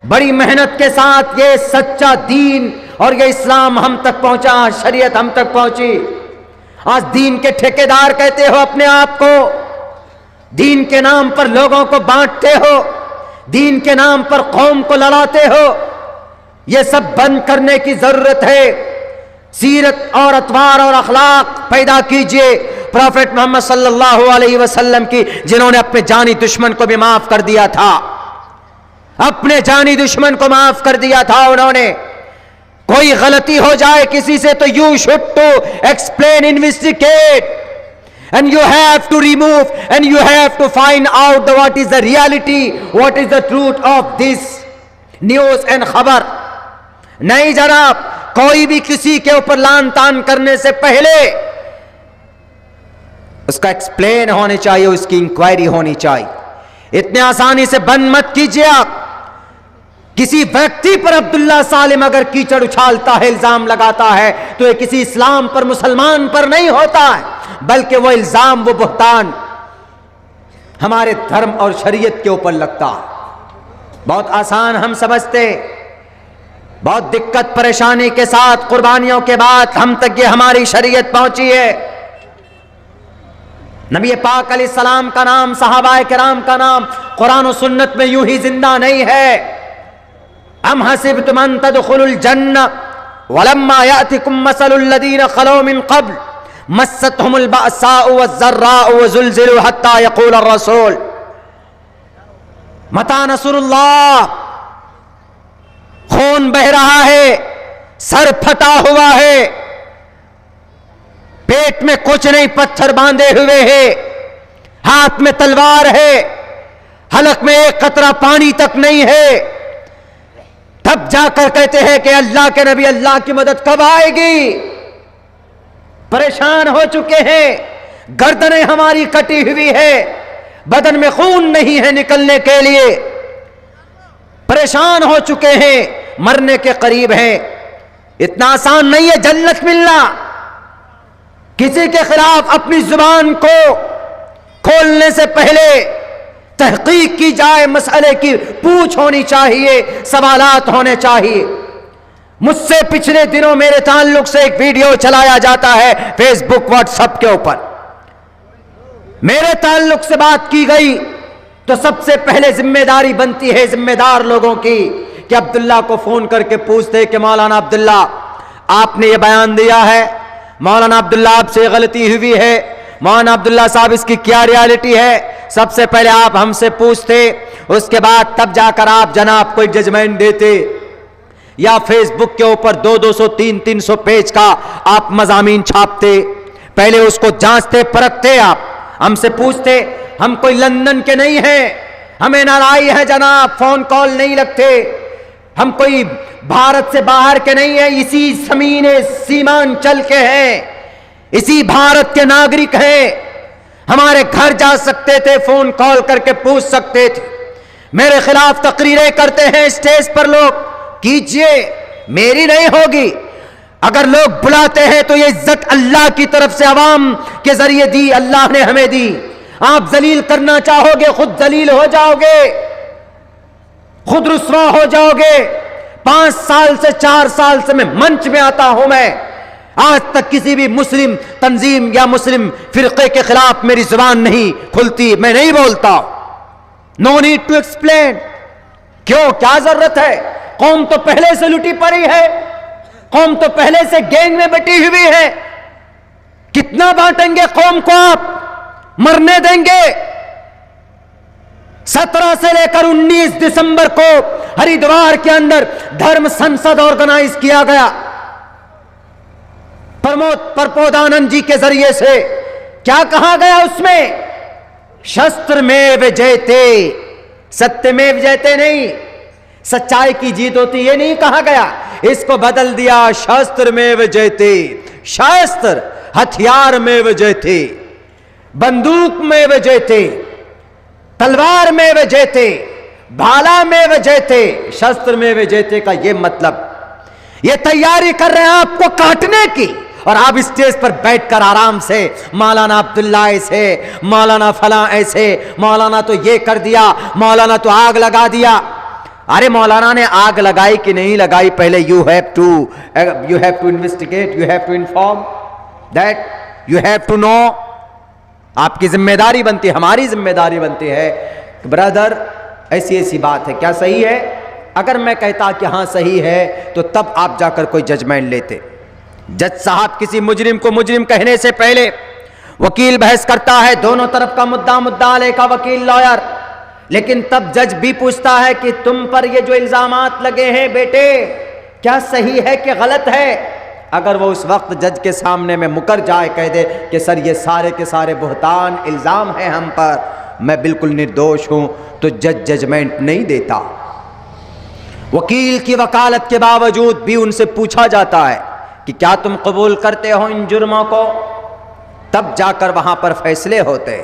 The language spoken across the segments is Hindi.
बड़ी मेहनत के साथ ये सच्चा दीन और ये इस्लाम हम तक पहुंचा, शरीयत हम तक पहुंची। आज दीन के ठेकेदार कहते हो अपने आप को, दीन के नाम पर लोगों को बांटते हो, दीन के नाम पर कौम को लड़ाते हो। यह सब बंद करने की जरूरत है। सीरत और अतवार और अखलाक पैदा कीजिए प्रॉफेट मोहम्मद सल्लल्लाहु अलैहि वसल्लम की, जिन्होंने अपने जानी दुश्मन को भी माफ कर दिया था, अपने जानी दुश्मन को माफ कर दिया था उन्होंने। कोई गलती हो जाए किसी से तो you should to explain, investigate, and you have to remove and you have to find out what is the reality, what is the truth of this news and खबर। नहीं जनाब, कोई भी किसी के ऊपर लान तान करने से पहले उसका एक्सप्लेन होनी चाहिए, उसकी इंक्वायरी होनी चाहिए। इतने आसानी से बंद मत कीजिए आप। किसी व्यक्ति पर अब्दुल्ला सालिम अगर कीचड़ उछालता है, इल्जाम लगाता है, तो ये किसी इस्लाम पर, मुसलमान पर नहीं होता है, बल्कि वो इल्जाम, वो बुहतान हमारे धर्म और शरीयत के ऊपर लगता है। बहुत आसान हम समझते, बहुत दिक्कत परेशानी के साथ, कुर्बानियों के बाद हम तक ये हमारी शरीयत पहुंची है। नबी पाक अलैहिस्सलाम का नाम, सहाबाए किराम का नाम कुरान और सुन्नत में यूं ही जिंदा नहीं है। अम हसिबतुम अन तदखुलुल जन्नह वलम्मा यातिकुम मसलुल लदीन खलौ मिन क़ब्ल मस्सतहुमुल बअसाउ वज़्ज़र्राउ वज़ुलज़िलू हत्ता यक़ूल अर्रसूल मता नसरुल्लाह। खून बह रहा है, सर फटा हुआ है, पेट में कुछ नहीं, पत्थर बांधे हुए हैं, हाथ में तलवार है, हलक में एक कतरा पानी तक नहीं है। तब जाकर कहते हैं कि अल्लाह के नबी, अल्लाह की मदद कब आएगी? परेशान हो चुके हैं, गर्दनें हमारी कटी हुई है, बदन में खून नहीं है निकलने के लिए, परेशान हो चुके हैं, मरने के करीब हैं। इतना आसान नहीं है जन्नत मिलना। किसी के खिलाफ अपनी जुबान को खोलने से पहले तहकीक की जाए, मसले की पूछ होनी चाहिए, सवालात होने चाहिए। मुझसे पिछले दिनों मेरे ताल्लुक से एक वीडियो चलाया जाता है फेसबुक, व्हाट्सएप के ऊपर, मेरे ताल्लुक से बात की गई, तो सबसे पहले जिम्मेदारी बनती है जिम्मेदार लोगों की कि अब्दुल्ला को फोन करके पूछते कि मौलाना अब्दुल्ला, आपने ये बयान दिया है, मौलाना अब्दुल्ला आपसे गलती हुई है, मौलाना अब्दुल्ला साहब इसकी क्या रियलिटी है? सबसे पहले आप हमसे पूछते, उसके बाद तब जाकर आप जनाब कोई जजमेंट देते, या फेसबुक के ऊपर 200 300 पेज का आप मजामीन छापते। पहले उसको जांचते परखते, आप हमसे पूछते। हम कोई लंदन के नहीं हैं, हमें नाराई है जनाब, फोन कॉल नहीं लगते। हम कोई भारत से बाहर के नहीं है, इसी जमीन सीमांचल के हैं, इसी भारत के नागरिक हैं। हमारे घर जा सकते थे, फोन कॉल करके पूछ सकते थे। मेरे खिलाफ तकरीरें करते हैं स्टेज पर लोग, कीजिए, मेरी नहीं होगी। अगर लोग बुलाते हैं तो ये इज्जत अल्लाह की तरफ से अवाम के जरिए दी, अल्लाह ने हमें दी। आप जलील करना चाहोगे, खुद जलील हो जाओगे, खुद रुस्वा हो जाओगे। 5 साल से 4 साल से मैं मंच में आता हूं, मैं आज तक किसी भी मुस्लिम तंजीम या मुस्लिम फिरके के खिलाफ मेरी जुबान नहीं खुलती, मैं नहीं बोलता। No need to explain. क्यों, क्या जरूरत है? कौम तो पहले से लुटी पड़ी है, कौम तो पहले से गैंग में बटी हुई है। कितना बांटेंगे कौम को आप? मरने देंगे? 17 से लेकर 19 दिसंबर को हरिद्वार के अंदर धर्म संसद ऑर्गेनाइज किया गया प्रमोद प्रपोदानंद जी के जरिए से। क्या कहा गया उसमें? शस्त्र में विजयते, सत्य में विजयते नहीं, सच्चाई की जीत होती, ये नहीं कहा गया। इसको बदल दिया, शस्त्र में विजयते, शस्त्र हथियार में विजयते, बंदूक में विजयते, तलवार में विजयते, भाला में विजयते, शस्त्र में विजयते का ये मतलब। ये तैयारी कर रहे हैं आपको काटने की, और आप स्टेज पर बैठकर आराम से मौलाना अब्दुल्ला ऐसे, मौलाना फला ऐसे, मौलाना तो ये कर दिया, मौलाना तो आग लगा दिया। अरे मौलाना ने आग लगाई कि नहीं लगाई, पहले you have to investigate, you have to inform that, you have to know. आपकी जिम्मेदारी बनती है, हमारी जिम्मेदारी बनती है। ब्रदर ऐसी ऐसी बात है, क्या सही है? अगर मैं कहता कि हाँ सही है तो तब आप जाकर कोई जजमेंट लेते। जज साहब किसी मुजरिम को मुजरिम कहने से पहले वकील बहस करता है, दोनों तरफ का मुद्दा लेखा वकील लॉयर, लेकिन तब जज भी पूछता है कि तुम पर ये जो इल्जामात लगे हैं बेटे, क्या सही है कि गलत है? अगर वो उस वक्त जज के सामने में मुकर जाए, कह दे कि सर ये सारे के सारे बुहतान इल्जाम हैं हम पर, मैं बिल्कुल निर्दोष हूं, तो जज जजमेंट नहीं देता। वकील की वकालत के बावजूद भी उनसे पूछा जाता है कि क्या तुम कबूल करते हो इन जुर्मों को, तब जाकर वहां पर फैसले होते।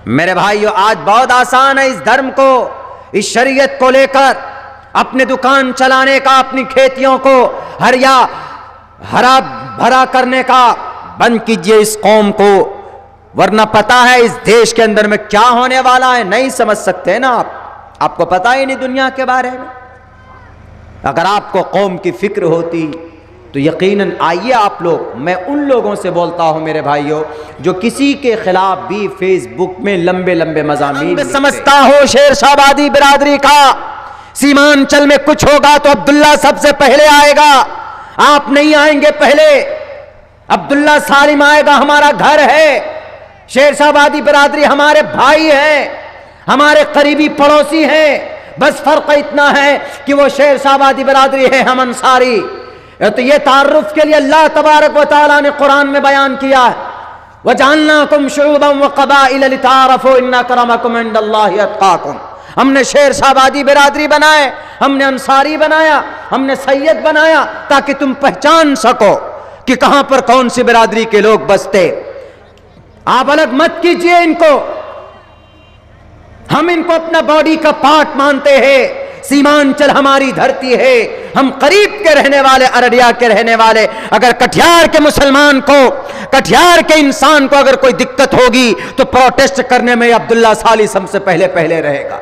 मेरे भाइयों, आज बहुत आसान है इस धर्म को, इस शरीयत को लेकर अपने दुकान चलाने का, अपनी खेतियों को हरा भरा करने का। बंद कीजिए इस कौम को, वरना पता है इस देश के अंदर में क्या होने वाला है नहीं समझ सकते ना आपको पता ही नहीं दुनिया के बारे में। अगर आपको कौम की फिक्र होती तो यकीनन आइए आप लोग, मैं उन लोगों से बोलता हूं मेरे भाइयों जो किसी के खिलाफ भी फेसबुक में लंबे लंबे मज़ामीन समझता हो। शेरशाहबादी बिरादरी का सीमांचल में कुछ होगा तो अब्दुल्ला सबसे पहले आएगा, आप नहीं आएंगे पहले। अब्दुल्ला सालिम आएगा, हमारा घर है। शेरशाहबादी बिरादरी हमारे भाई हैं, हमारे करीबी पड़ोसी हैं, बस फर्क इतना है कि वो शेरशाहबादी बिरादरी है, हम अंसारी। तो ये तारुफ के लिए अल्लाह तबारक व तआला ने कुरान में बयान किया है, वजअलनाकुम शुअबन व क़बाइल लिताअरफू इन्न अक्रमकुम इंदल्लाहि अत्क़ाकुम। हमने शेरशाहबादी बिरादरी बनाए, हमने अंसारी बनाया, हमने सैयद बनाया, ताकि तुम पहचान सको कि कहां पर कौन सी बिरादरी के लोग बसते। आप अलग मत कीजिए इनको, हम इनको अपना बॉडी का पार्ट मानते हैं। सीमांचल हमारी धरती है, हम करीब के रहने वाले, अररिया के रहने वाले। अगर कटिहार के मुसलमान को, कटिहार के इंसान को अगर कोई दिक्कत होगी तो प्रोटेस्ट करने में अब्दुल्ला साली सबसे पहले रहेगा।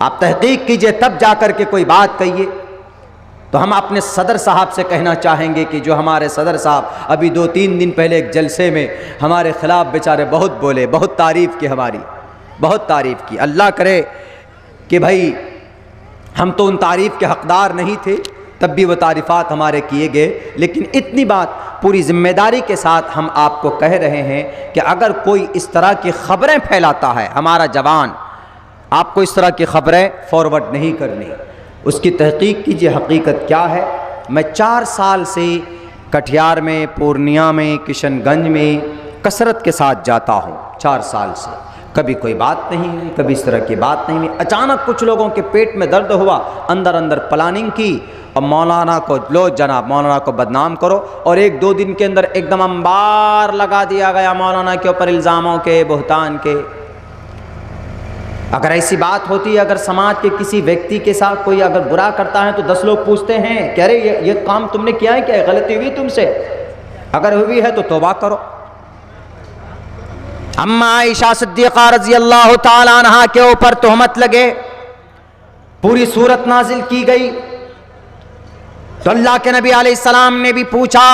आप तहकीक कीजिए तब जाकर के कोई बात कहिए। तो हम अपने सदर साहब से कहना चाहेंगे कि जो हमारे सदर साहब अभी 2-3 दिन पहले एक जलसे में हमारे खिलाफ बेचारे बहुत बोले, बहुत तारीफ़ की, हमारी बहुत तारीफ़ की। अल्लाह करे कि भाई हम तो उन तारीफ़ के हकदार नहीं थे, तब भी वो तारीफ़ात हमारे किए गए। लेकिन इतनी बात पूरी ज़िम्मेदारी के साथ हम आपको कह रहे हैं कि अगर कोई इस तरह की ख़बरें फैलाता है, हमारा जवान, आपको इस तरह की ख़बरें फॉरवर्ड नहीं करनी, उसकी तहकीक कीजिए हकीकत क्या है। मैं 4 साल से कटिहार में, पूर्णिया में, किशनगंज में कसरत के साथ जाता हूँ। 4 साल से कभी कोई बात नहीं हुई, कभी इस तरह की बात नहीं हुई। अचानक कुछ लोगों के पेट में दर्द हुआ, अंदर अंदर प्लानिंग की और मौलाना को, लो जनाब मौलाना को बदनाम करो, और 1-2 दिन के अंदर एकदम अंबार लगा दिया गया मौलाना के ऊपर इल्ज़ामों के, बुहतान के। अगर ऐसी बात होती है, अगर समाज के किसी व्यक्ति के साथ कोई अगर बुरा करता है तो 10 लोग पूछते हैं कह रहे ये काम तुमने किया है, क्या गलती हुई तुमसे? अगर हुई है तो तौबा करो। अम्मा आयशा सिद्दीक़ा रज़ी अल्लाह ताला अन्हा के ऊपर तोहमत लगे, पूरी सूरत नाजिल की गई, तो अल्लाह के नबी अलैहिस्सलाम ने भी पूछा।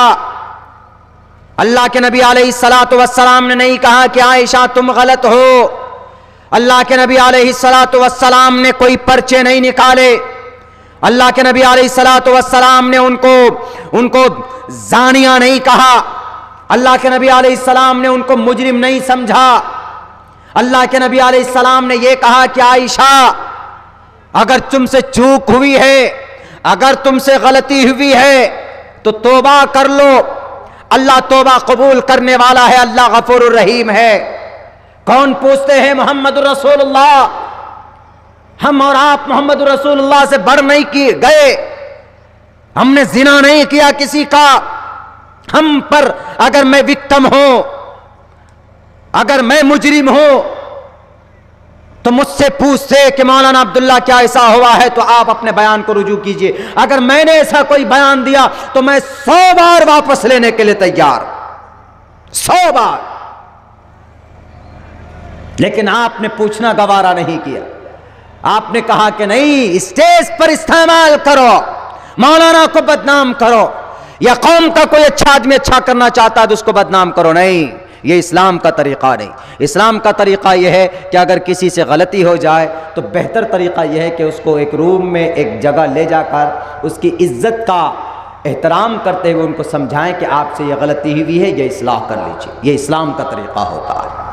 अल्लाह के नबी अलैहिस्सलातु वस्सलाम ने नहीं कहा कि आयशा तुम गलत हो। अल्लाह के नबी अलैहिस्सलातु वस्सलाम ने कोई पर्चे नहीं निकाले। अल्लाह के नबी अलैहिस्सलातु वस्सलाम ने उनको जानिया नहीं कहा। अल्लाह के नबी अलैहिस्सलाम ने उनको मुजरिम नहीं समझा। अल्लाह के नबी अलैहिस्सलाम ने यह कहा कि आयशा अगर तुमसे चूक हुई है, अगर तुमसे गलती हुई है तो तौबा कर लो, अल्लाह तौबा कबूल करने वाला है, अल्लाह गफूरुर रहीम है। कौन पूछते हैं मोहम्मद रसूलुल्लाह, हम और आप मोहम्मद रसूलुल्लाह से बढ़ नहीं किए गए, हमने जिना नहीं किया किसी का। हम पर अगर मैं विक्टिम हूं, अगर मैं मुजरिम हूं, तो मुझसे पूछते कि मौलाना अब्दुल्ला क्या ऐसा हुआ है, तो आप अपने बयान को रुजू कीजिए। अगर मैंने ऐसा कोई बयान दिया तो मैं 100 बार वापस लेने के लिए तैयार, 100 बार। लेकिन आपने पूछना गवारा नहीं किया। आपने कहा कि नहीं, स्टेज पर इस्तेमाल करो, मौलाना को बदनाम करो, या कौम का कोई अच्छा आदमी अच्छा करना चाहता है तो उसको बदनाम करो। नहीं, ये इस्लाम का तरीक़ा नहीं। इस्लाम का तरीक़ा यह है कि अगर किसी से गलती हो जाए तो बेहतर तरीक़ा यह है कि उसको एक रूम में, एक जगह ले जाकर उसकी इज्जत का एहतराम करते हुए उनको समझाएं कि आपसे ये गलती हुई है, ये इस्लाह कर लीजिए। ये इस्लाम का तरीक़ा होता है।